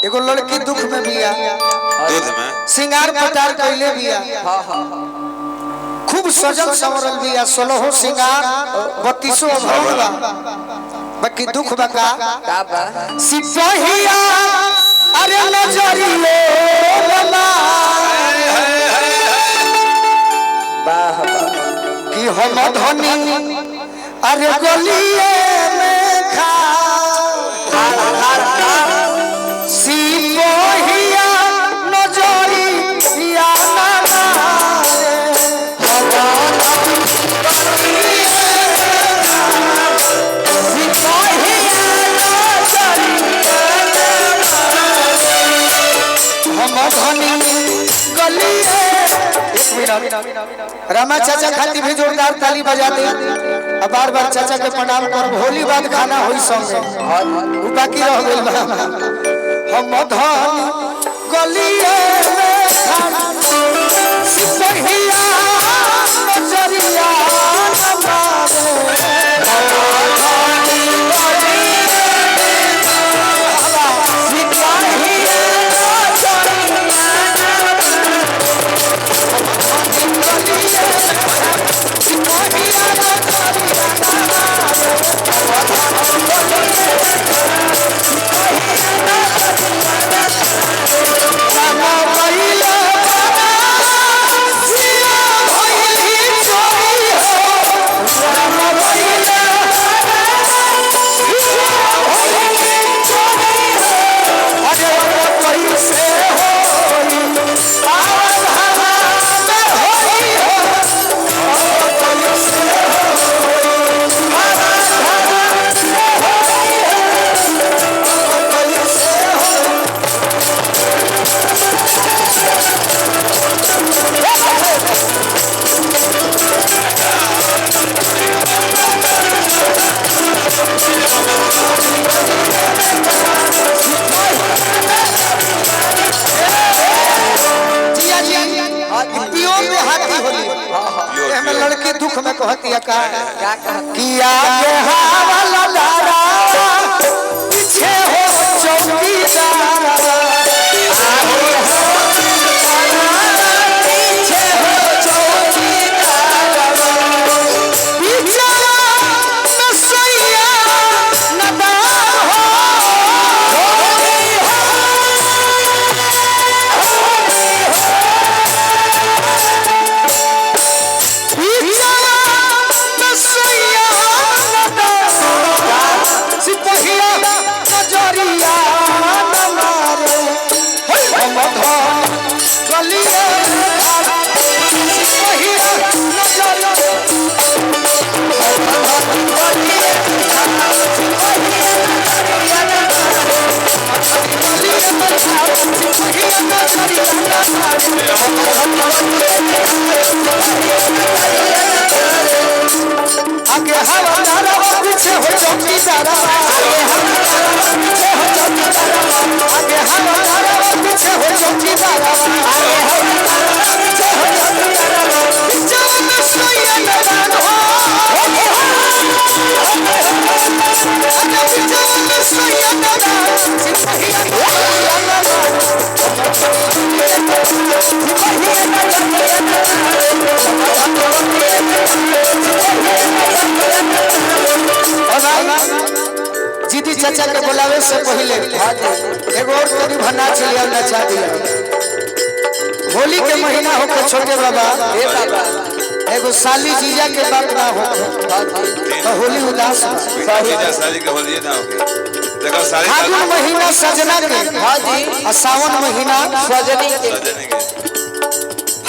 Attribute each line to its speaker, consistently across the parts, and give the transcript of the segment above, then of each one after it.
Speaker 1: एगो लड़की दुख में बिया,
Speaker 2: दूध में
Speaker 1: सिंगार पटार कइले बिया, खूब सजल संवरल बिया, 16 सिंगार 32 भौवा, बाकी दुख बका सिपहिया अरे नजरिए कि हम धनी अरे गलिए में खा सिपहिया नजरिया रामा चाचा खाती भी जोरदार ताली बजा दे। अब बार बार चाचा के प्रणाम कर, होली बाद खाना होई संगे बाकी रह गइल बा। हम धन गलिए में खाना सिपहिया नजरिया लड़की दुख में कहती है का किया हवाला दारा पीछे हो चौकीदार पीछे हो चौकीदार बिचारा नसैया नदा आगे हवादारा पीछे हो चौकीदारा आगे हवादारा पीछे हो चौकीदारा जवान सोया नदान हो जवान सोया नदान सिपहिया जीती चाचा के बुलावे से पहले एगो और कभी भना चलिए नचा दिया। होली के महीना होके छोटे बाबा एगो साली जीजा के बात ना हो तो होली उदास
Speaker 2: साली के होली ना हो। देखो साली
Speaker 1: फागुन महीना सजना के और सावन महीना सजनी के।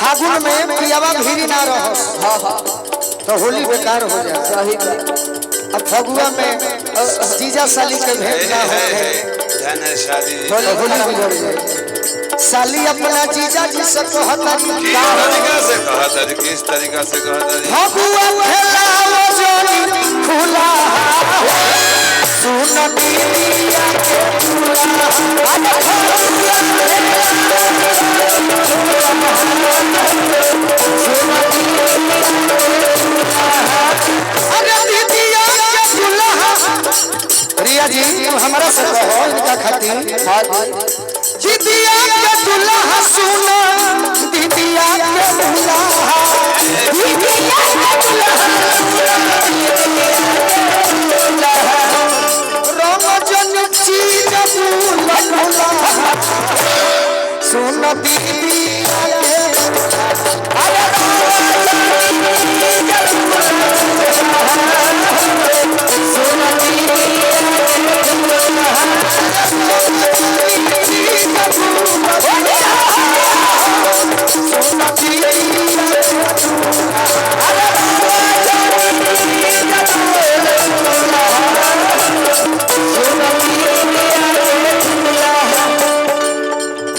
Speaker 1: फागुन में पियावा भीरी ना रहो तो होली बेकार हो जाए। सही अब फगुआ में जीजा साली के भेंट ना हो
Speaker 2: शादी
Speaker 1: होली बिगड़ जाए। साली अपना जीजा जी से कहता
Speaker 2: किस तरीका से
Speaker 1: फगुआ खेलाओ जोनी खुला सुन दीदिया के रिया जी तू हमरा से कहो इनका खातिर जिदिया के दुल्हा सुना दीदिया के दुल्हा दीदिया के दुल्हा रंग जन चीज बुला सुन दीदिया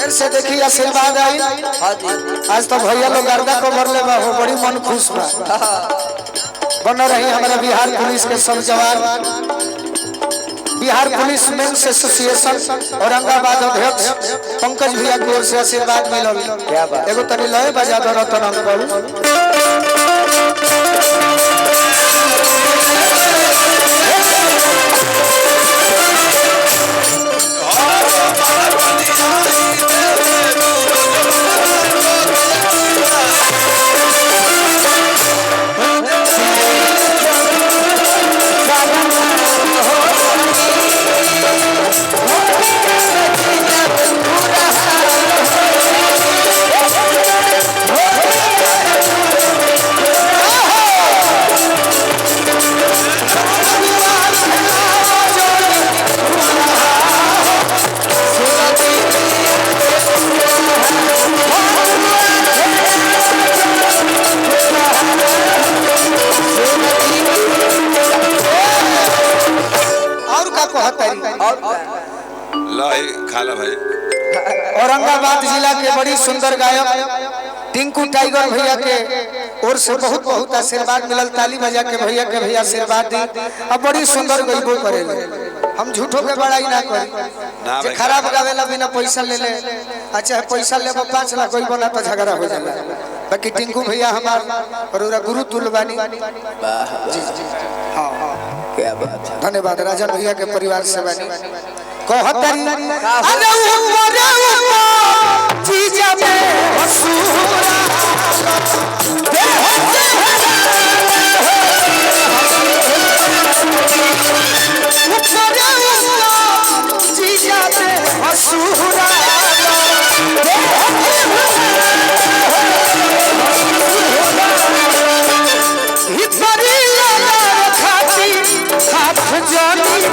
Speaker 1: अरे से देखिए आशीर्वाद आई आज तो भैया लोग गर्दा को भर ले हो बड़ी मन खुश बा बन रही हमारे बिहार पुलिस के सब जवान Bihar police men's association Aurangabad अध्यक्ष पंकज भैया की ओर से आशीर्वाद मिलल एगो तनी लय बजा दो रतन अंकल
Speaker 2: खाला भाई
Speaker 1: औरंगाबाद जिला के बड़ी सुंदर गायक टिंकू टाइगर भैया के ओर से बहुत बहुत आशीर्वाद मिलल ताली बजा के भैया आशीर्वाद दी अब बड़ी सुंदर गईबो करेले हम झूठो के बड़ाई ना करी जे खराब गावेला बिना पैसा ले ले अच्छा पैसा लेबो 5 लाख गईबो ना तो झगड़ा हो जाला बाकी टिंकू भैया हमार और गुरु तुलबानी जी हां हां क्या बात है धन्यवाद राजन भैया के परिवार से बनी कहतरी अरे ऊपर जीजा में हसूरा जीजा में हसूरा हितरी लगा खाती हाथ जोड़ी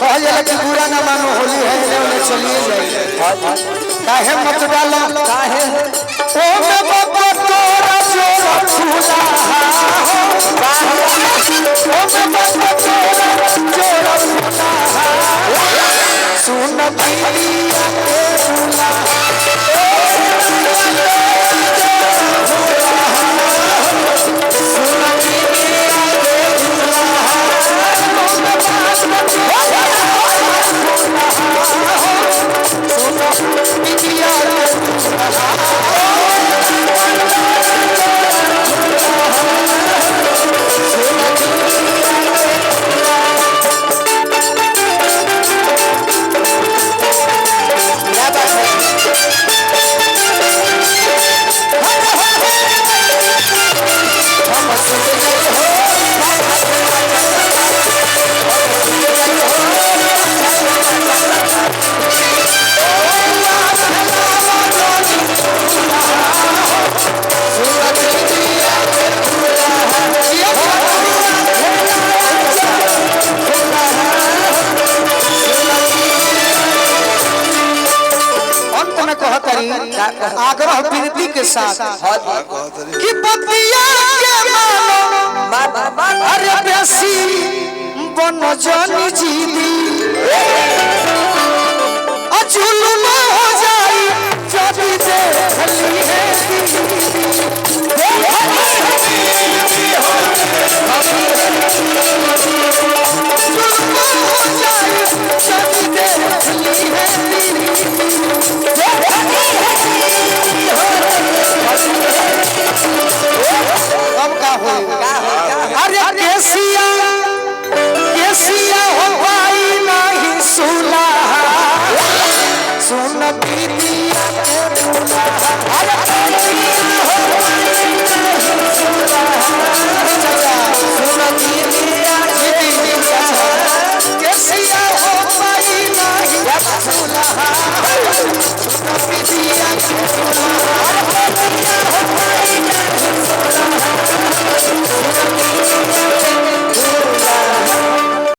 Speaker 1: कहले कि बुरा ना मानो होली है ले चलिए जाइए काहे मत डालो काहे ओ में बाबा तोरा जोरा फूला ओ में बाबा तोरा जोरा फूला सुन पिया के फूला आग्रह विनती के साथ कि बतिया के मानो अरे बेसी बन जानी जीदी अजुलुम हो जाई जदी देखली है पीतिया के दूल्हा अरे पीतिया हो चाचा सुन पीतिया कैसिया हो पाई नहीं दूल्हा पीतिया के दूल्हा